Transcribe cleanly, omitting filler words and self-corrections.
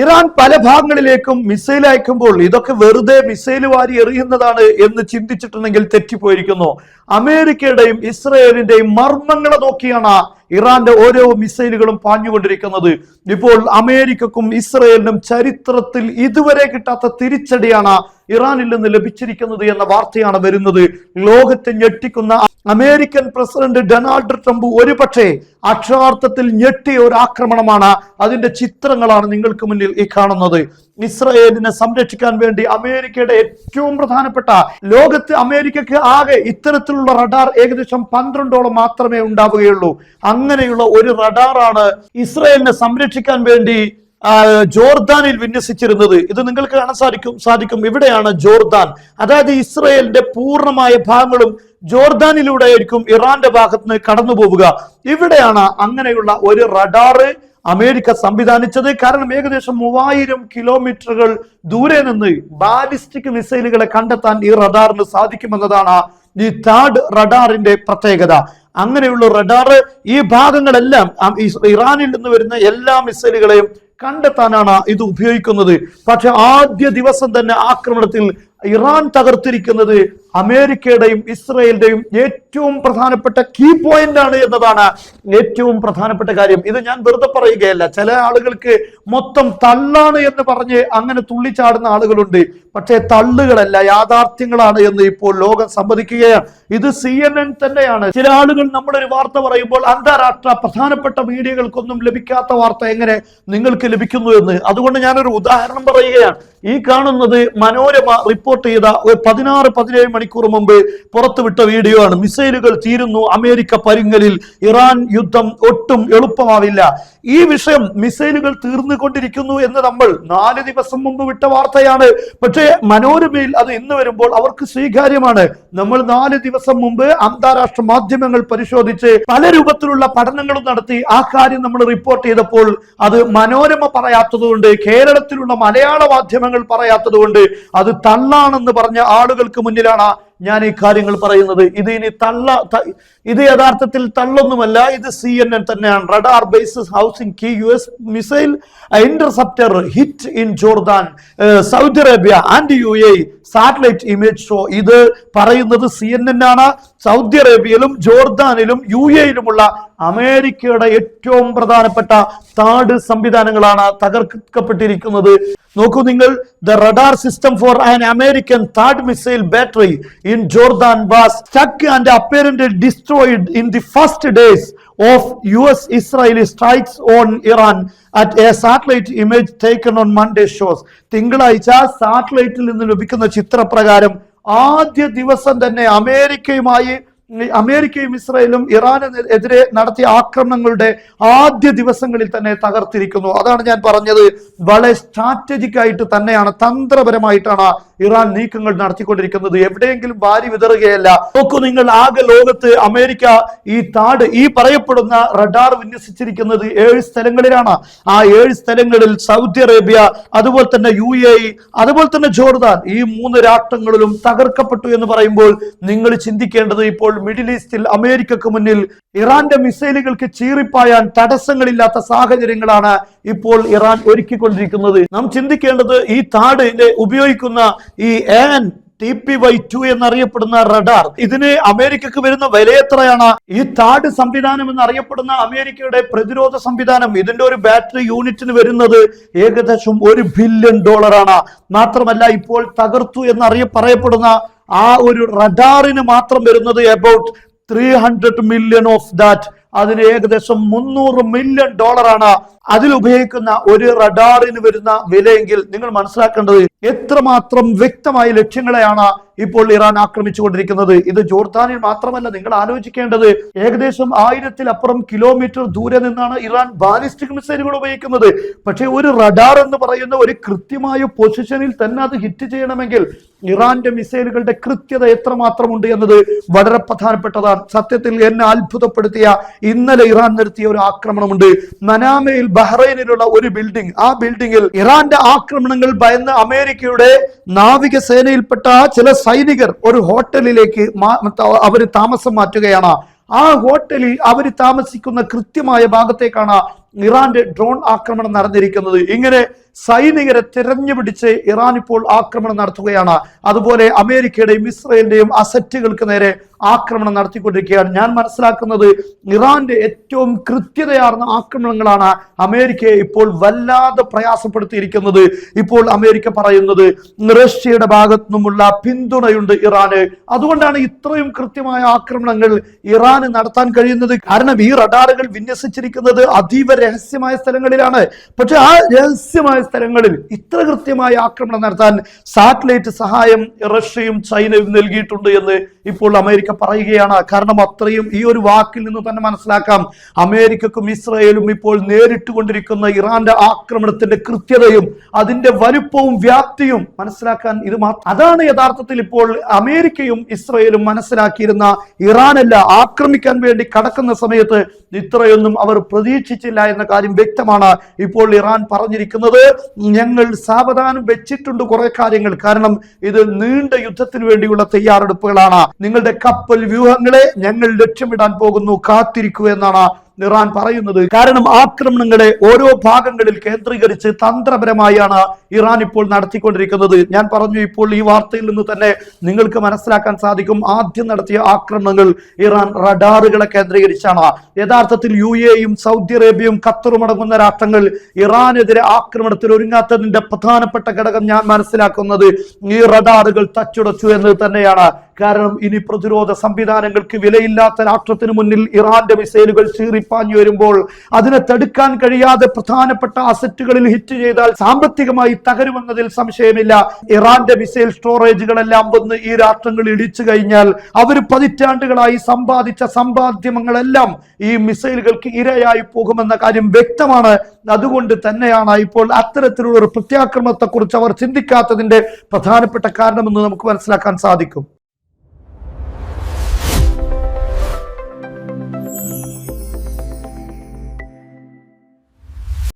Iran പല ഭാഗങ്ങളിലേക്കും missile അയക്കുമ്പോൾ ഇതൊക്കെ വെറുതെ മിസൈൽ വാരി എറിയുന്നതാണ് എന്ന് ചിന്തിച്ചിട്ടുണ്ടെങ്കിൽ തെറ്റിപ്പോയിരിക്കുന്നു. അമേരിക്കയുടെയും ഇസ്രയേലിന്റെയും മർമ്മങ്ങളെ നോക്കിയാണ് ഇറാന്റെ ഓരോ മിസൈലുകളും പാഞ്ഞുകൊണ്ടിരിക്കുന്നത്. ഇപ്പോൾ അമേരിക്കക്കും ഇസ്രയേലിനും ചരിത്രത്തിൽ ഇതുവരെ കിട്ടാത്ത തിരിച്ചടിയാണ് ഇറാനിൽ നിന്ന് ലഭിച്ചിരിക്കുന്നത് എന്ന വാർത്തയാണ് വരുന്നത്. ലോകത്തെ ഞെട്ടിക്കുന്ന അമേരിക്കൻ പ്രസിഡന്റ് ഡൊണാൾഡ് ട്രംപ് ഒരുപക്ഷെ അക്ഷരാർത്ഥത്തിൽ ഞെട്ടിയ ഒരു ആക്രമണമാണ്. അതിന്റെ ചിത്രങ്ങളാണ് നിങ്ങൾക്ക് മുന്നിൽ ഈ കാണുന്നത്. ഇസ്രയേലിനെ സംരക്ഷിക്കാൻ വേണ്ടി അമേരിക്കയുടെ ഏറ്റവും പ്രധാനപ്പെട്ട, ലോകത്ത് അമേരിക്കക്ക് ആകെ ഇത്തരത്തിലുള്ള റഡാർ ഏകദേശം 12ഓളം മാത്രമേ ഉണ്ടാവുകയുള്ളൂ. അങ്ങനെയുള്ള ഒരു റഡാറാണ് ഇസ്രയേലിനെ സംരക്ഷിക്കാൻ വേണ്ടി ജോർദാനിൽ വിന്യസിച്ചിരുന്നത്. ഇത് നിങ്ങൾക്ക് കാണാൻ സാധിക്കും. ഇവിടെയാണ് ജോർദാൻ. അതായത് ഇസ്രയേലിന്റെ പൂർണ്ണമായ ഭാഗങ്ങളും ജോർദാനിലൂടെ ആയിരിക്കും ഇറാന്റെ ഭാഗത്ത് നിന്ന് കടന്നു പോവുക. ഇവിടെയാണ് അങ്ങനെയുള്ള ഒരു റഡാറ് അമേരിക്ക സംവിധാനിച്ചത്. കാരണം ഏകദേശം 3000 കിലോമീറ്ററുകൾ ദൂരെ നിന്ന് ബാലിസ്റ്റിക് മിസൈലുകളെ കണ്ടെത്താൻ ഈ റഡാറിന് സാധിക്കുമെന്നതാണ് ഈ താഡ് റഡാറിന്റെ പ്രത്യേകത. അങ്ങനെയുള്ള റഡാർ ഈ ഭാഗങ്ങളെല്ലാം ഇറാനിൽ നിന്ന് വരുന്ന എല്ലാ മിസൈലുകളെയും കണ്ടെത്താനാണ് ഇത് ഉപയോഗിക്കുന്നത്. പക്ഷെ ആദ്യ ദിവസം തന്നെ ആക്രമണത്തിൽ ഇറാൻ തകർത്തിരിക്കുന്നത് അമേരിക്കയുടെയും ഇസ്രയേലിന്റെയും ഏറ്റവും പ്രധാനപ്പെട്ട കീ പോയിന്റ് ആണ് എന്നതാണ് ഏറ്റവും പ്രധാനപ്പെട്ട കാര്യം. ഇത് ഞാൻ വെറുതെ പറയുകയല്ല. ചില ആളുകൾക്ക് മൊത്തം തള്ളാണ് എന്ന് പറഞ്ഞ് അങ്ങനെ തുള്ളിച്ചാടുന്ന ആളുകളുണ്ട്. പക്ഷേ തള്ളുകളല്ല, യാഥാർത്ഥ്യങ്ങളാണ് എന്ന് ഇപ്പോൾ ലോകം സമ്മതിക്കുകയാണ്. ഇത് CNN തന്നെയാണ്. ചില ആളുകൾ നമ്മളൊരു വാർത്ത പറയുമ്പോൾ അന്താരാഷ്ട്ര പ്രധാനപ്പെട്ട മീഡിയകൾക്കൊന്നും ലഭിക്കാത്ത വാർത്ത എങ്ങനെ നിങ്ങൾക്ക് ലഭിക്കുന്നു എന്ന്. അതുകൊണ്ട് ഞാനൊരു ഉദാഹരണം പറയുകയാണ്. ഈ കാണുന്നത് മനോരമ റിപ്പോർട്ട് ചെയ്ത 16-17 മണിക്കൂർ മുമ്പ് പുറത്തുവിട്ട വീഡിയോ ആണ്. മിസൈലുകൾ തീരുന്നു, അമേരിക്ക പരുങ്ങലിൽ, ഇറാൻ യുദ്ധം ഒട്ടും എളുപ്പമാവില്ല. ഈ വിഷയം മിസൈലുകൾ തീർന്നുകൊണ്ടിരിക്കുന്നു എന്ന് നമ്മൾ 4 ദിവസം മുമ്പ് വിട്ട വാർത്തയാണ്. പക്ഷേ മനോരമയിൽ അത് ഇന്ന് വരുമ്പോൾ അവർക്ക് സ്വീകാര്യമാണ്. നമ്മൾ 4 ദിവസം മുമ്പ് അന്താരാഷ്ട്ര മാധ്യമങ്ങൾ പരിശോധിച്ച് പല രൂപത്തിലുള്ള പഠനങ്ങളും നടത്തി ആ കാര്യം നമ്മൾ റിപ്പോർട്ട് ചെയ്തപ്പോൾ അത് മനോരമ പറയാത്തത് കൊണ്ട്, കേരളത്തിലുള്ള മലയാള മാധ്യമങ്ങൾ പറയാത്തത് കൊണ്ട്, അത് തള്ളാണെന്ന് പറഞ്ഞ ആളുകൾക്ക് മുന്നിലാണ് ഞാൻ ഈ കാര്യങ്ങൾ പറയുന്നത്. ഇത് യഥാർത്ഥത്തിൽ തള്ളൊന്നുമല്ല. ഇത് CNN തന്നെയാണ്. Radar bases housing key US missile interceptor hit in Jordan, Saudi Arabia and UAE satellite image show. ഇത് പറയുന്നത് CNN ആണ്. സൗദി അറേബ്യയിലും ജോർദാനിലും UAEയിലുമുള്ള അമേരിക്കയുടെ ഏറ്റവും പ്രധാനപ്പെട്ട താഡ് സംവിധാനങ്ങളാണ് തകർക്കപ്പെട്ടിരിക്കുന്നത്. നോക്കൂ നിങ്ങൾ. The radar system for an American THAAD missile battery in Jordan was stuck and apparently destroyed in the first days of US-Israeli strikes on Iran at a satellite image taken on Monday shows. തിങ്കളാഴ്ച സാറ്റലൈറ്റിൽ നിന്ന് ലഭിക്കുന്ന ചിത്രപ്രകാരം ആദ്യ ദിവസം തന്നെ അമേരിക്കയും ഇസ്രായേലും ഇറാനെതിരെ നടത്തിയ ആക്രമണങ്ങളുടെ ആദ്യ ദിവസങ്ങളിൽ തന്നെ തകർത്തിരിക്കുന്നു. അതാണ് ഞാൻ പറഞ്ഞത്. വളരെ സ്ട്രാറ്റജിക് ആയിട്ട് തന്നെയാണ്, തന്ത്രപരമായിട്ടാണ് ഇറാൻ നീക്കങ്ങൾ നടത്തിക്കൊണ്ടിരിക്കുന്നത്. എവിടെയെങ്കിലും വാരി വിതറുകയല്ല. നോക്കൂ നിങ്ങൾ. ആകെ ലോകത്ത് അമേരിക്ക ഈ പറയപ്പെടുന്ന റഡാർ വിന്യസിച്ചിരിക്കുന്നത് 7 സ്ഥലങ്ങളിലാണ്. ആ 7 സ്ഥലങ്ങളിൽ സൗദി അറേബ്യ, അതുപോലെ തന്നെ UAE, അതുപോലെ തന്നെ ജോർദാൻ, ഈ 3 രാഷ്ട്രങ്ങളിലും തകർക്കപ്പെട്ടു എന്ന് പറയുമ്പോൾ നിങ്ങൾ ചിന്തിക്കേണ്ടത്, ഇപ്പോൾ മിഡിൽ ഈസ്റ്റിൽ അമേരിക്കക്ക് മുന്നിൽ ഇറാന്റെ മിസൈലുകൾക്ക് ചീറിപ്പായാൻ തടസ്സങ്ങളില്ലാത്ത സാഹചര്യങ്ങളാണ് ഇപ്പോൾ ഇറാൻ ഒരുക്കിക്കൊണ്ടിരിക്കുന്നത്. നാം ചിന്തിക്കേണ്ടത്, ഈ താഡ് ഉപയോഗിക്കുന്ന ഈ TPY-2 എന്നറിയപ്പെടുന്ന റഡാർ, ഇതിന് അമേരിക്കക്ക് വരുന്ന വില എത്രയാണ്? ഈ താഡ് സംവിധാനം എന്നറിയപ്പെടുന്ന അമേരിക്കയുടെ പ്രതിരോധ സംവിധാനം, ഇതിന്റെ ഒരു ബാറ്ററി യൂണിറ്റിന് വരുന്നത് ഏകദേശം $1 ബില്യൺ ആണ്. മാത്രമല്ല ഇപ്പോൾ തകർത്തു പറയപ്പെടുന്ന ആ ഒരു റഡാറിന് മാത്രം വരുന്നത് about 300 million ഓഫ് ദാറ്റ്. അതിന് ഏകദേശം $300 മില്യൺ ആണ് അതിൽ ഉപയോഗിക്കുന്ന ഒരു റഡാറിന് വരുന്ന വിലയെങ്കിൽ നിങ്ങൾ മനസ്സിലാക്കേണ്ടത് എത്രമാത്രം വ്യക്തമായ ലക്ഷ്യങ്ങളെയാണ് ഇപ്പോൾ ഇറാൻ ആക്രമിച്ചുകൊണ്ടിരിക്കുന്നത്. ഇത് ജോർദാനിൽ മാത്രമല്ല. നിങ്ങൾ ആലോചിക്കേണ്ടത്, ഏകദേശം 1000-ലപ്പുറം കിലോമീറ്റർ ദൂരെ നിന്നാണ് ഇറാൻ ബാലിസ്റ്റിക് മിസൈലുകൾ ഉപയോഗിക്കുന്നത്. പക്ഷേ ഒരു റഡാർ എന്ന് പറയുന്ന ഒരു കൃത്യമായ പൊസിഷനിൽ തന്നെ അത് ഹിറ്റ് ചെയ്യണമെങ്കിൽ ഇറാന്റെ മിസൈലുകളുടെ കൃത്യത എത്രമാത്രം ഉണ്ട് എന്നത് വളരെ പ്രധാനപ്പെട്ടതാണ്. സത്യത്തിൽ എന്നെ അത്ഭുതപ്പെടുത്തിയ ഇന്നലെ ഇറാൻ നടത്തിയ ഒരു ആക്രമണമുണ്ട്. മനാമയിൽ ബഹ്റൈനിലുള്ള ഒരു ബിൽഡിംഗ്. ആ ബിൽഡിംഗിൽ ഇറാന്റെ ആക്രമണങ്ങൾ ഭയന്ന് അമേരിക്കയുടെ നാവികസേനയിൽപ്പെട്ട ചില സൈനികർ ഒരു ഹോട്ടലിലേക്ക് അവർ താമസം മാറ്റുകയാണ്. ആ ഹോട്ടലിൽ അവർ താമസിക്കുന്ന കൃത്യമായ ഭാഗത്തേക്കാണ് ഇറാന്റെ ഡ്രോൺ ആക്രമണം നടന്നിരിക്കുന്നത്. ഇങ്ങനെ സൈനികരെ തിരഞ്ഞുപിടിച്ച് ഇറാൻ ഇപ്പോൾ ആക്രമണം നടത്തുകയാണ്. അതുപോലെ അമേരിക്കയുടെയും ഇസ്രയേലിന്റെയും അസറ്റുകൾക്ക് നേരെ ആക്രമണം നടത്തിക്കൊണ്ടിരിക്കുകയാണ്. ഞാൻ മനസ്സിലാക്കുന്നത് ഇറാന്റെ ഏറ്റവും കൃത്യതയാർന്ന ആക്രമണങ്ങളാണ് അമേരിക്കയെ ഇപ്പോൾ വല്ലാതെ പ്രയാസപ്പെടുത്തിയിരിക്കുന്നത്. ഇപ്പോൾ അമേരിക്ക പറയുന്നത് റഷ്യയുടെ ഭാഗത്തു നിന്നുമുള്ള പിന്തുണയുണ്ട് ഇറാന്, അതുകൊണ്ടാണ് ഇത്രയും കൃത്യമായ ആക്രമണങ്ങൾ ഇറാന് നടത്താൻ കഴിയുന്നത്. കാരണം ഈ റഡാറുകൾ വിന്യസിച്ചിരിക്കുന്നത് അതീവ രഹസ്യമായ സ്ഥലങ്ങളിലാണ്. പക്ഷെ ആ രഹസ്യമായ സ്ഥലങ്ങളിൽ ഇത്ര കൃത്യമായ ആക്രമണം നടത്താൻ സാറ്റലൈറ്റ് സഹായം റഷ്യയും ചൈനയും നൽകിയിട്ടുണ്ട് എന്ന് ഇപ്പോൾ അമേരിക്ക പറയുകയാണ്. കാരണം അത്രയും, ഈ ഒരു വാക്കിൽ നിന്ന് തന്നെ മനസ്സിലാക്കാം അമേരിക്കക്കും ഇസ്രയേലും ഇപ്പോൾ നേരിട്ടുകൊണ്ടിരിക്കുന്ന ഇറാന്റെ ആക്രമണത്തിന്റെ കൃത്യതയും അതിന്റെ വലുപ്പവും വ്യാപ്തിയും മനസ്സിലാക്കാൻ ഇത് അതാണ് യഥാർത്ഥത്തിൽ ഇപ്പോൾ അമേരിക്കയും ഇസ്രയേലും മനസ്സിലാക്കിയിരുന്ന. ഇറാനല്ല ആക്രമിക്കാൻ വേണ്ടി കടക്കുന്ന സമയത്ത് ഇത്രയൊന്നും അവർ പ്രതീക്ഷിച്ചില്ല എന്ന കാര്യം വ്യക്തമാണ്. ഇപ്പോൾ ഇറാൻ പറഞ്ഞിരിക്കുന്നത് ഞങ്ങൾ സാവധാനം വെച്ചിട്ടുണ്ട് കുറെ കാര്യങ്ങൾ, കാരണം ഇത് നീണ്ട യുദ്ധത്തിന് വേണ്ടിയുള്ള തയ്യാറെടുപ്പുകളാണ്. നിങ്ങളുടെ കപ്പൽ വ്യൂഹങ്ങളെ ഞങ്ങൾ ലക്ഷ്യമിടാൻ പോകുന്നു, കാത്തിരിക്കുക എന്നാണ് ഇറാൻ പറയുന്നത്. കാരണം ആക്രമണങ്ങളെ ഓരോ ഭാഗങ്ങളിൽ കേന്ദ്രീകരിച്ച് തന്ത്രപരമായാണ് ഇറാൻ ഇപ്പോൾ നടത്തിക്കൊണ്ടിരിക്കുന്നത്. ഞാൻ പറഞ്ഞു, ഇപ്പോൾ ഈ വാർത്തയിൽ നിന്ന് തന്നെ നിങ്ങൾക്ക് മനസ്സിലാക്കാൻ സാധിക്കും ആദ്യം നടത്തിയ ആക്രമണങ്ങൾ ഇറാൻ റഡാറുകളെ കേന്ദ്രീകരിച്ചാണ്. യഥാർത്ഥത്തിൽ UAEയും സൗദി അറേബ്യയും ഖത്തറും അടങ്ങുന്ന രാഷ്ട്രങ്ങൾ ഇറാനെതിരെ ആക്രമണത്തിൽ ഒരുങ്ങാത്തതിന്റെ പ്രധാനപ്പെട്ട ഘടകം ഞാൻ മനസ്സിലാക്കുന്നത് ഈ റഡാറുകൾ തച്ചുടച്ചു എന്നത് തന്നെയാണ്. കാരണം ഇനി പ്രതിരോധ സംവിധാനങ്ങൾക്ക് വിലയില്ലാത്ത രാഷ്ട്രത്തിന് മുന്നിൽ ഇറാന്റെ മിസൈലുകൾ ചീറിപ്പാഞ്ഞു വരുമ്പോൾ അതിനെ തടുക്കാൻ കഴിയാതെ പ്രധാനപ്പെട്ട അസറ്റുകളിൽ ഹിറ്റ് ചെയ്താൽ സാമ്പത്തികമായി തകരുമെന്നതിൽ സംശയമില്ല. ഇറാന്റെ മിസൈൽ സ്റ്റോറേജുകളെല്ലാം വന്ന് ഈ രാഷ്ട്രങ്ങൾ ഇടിച്ചു കഴിഞ്ഞാൽ അവർ പതിറ്റാണ്ടുകളായി സമ്പാദിച്ച സമ്പാദ്യങ്ങളെല്ലാം ഈ മിസൈലുകൾക്ക് ഇരയായി പോകുമെന്ന കാര്യം വ്യക്തമാണ്. അതുകൊണ്ട് തന്നെയാണ് ഇപ്പോൾ അത്തരത്തിലുള്ള ഒരു പ്രത്യാക്രമണത്തെ കുറിച്ച് അവർ ചിന്തിക്കാത്തതിന്റെ പ്രധാനപ്പെട്ട കാരണമെന്ന് നമുക്ക് മനസ്സിലാക്കാൻ സാധിക്കും.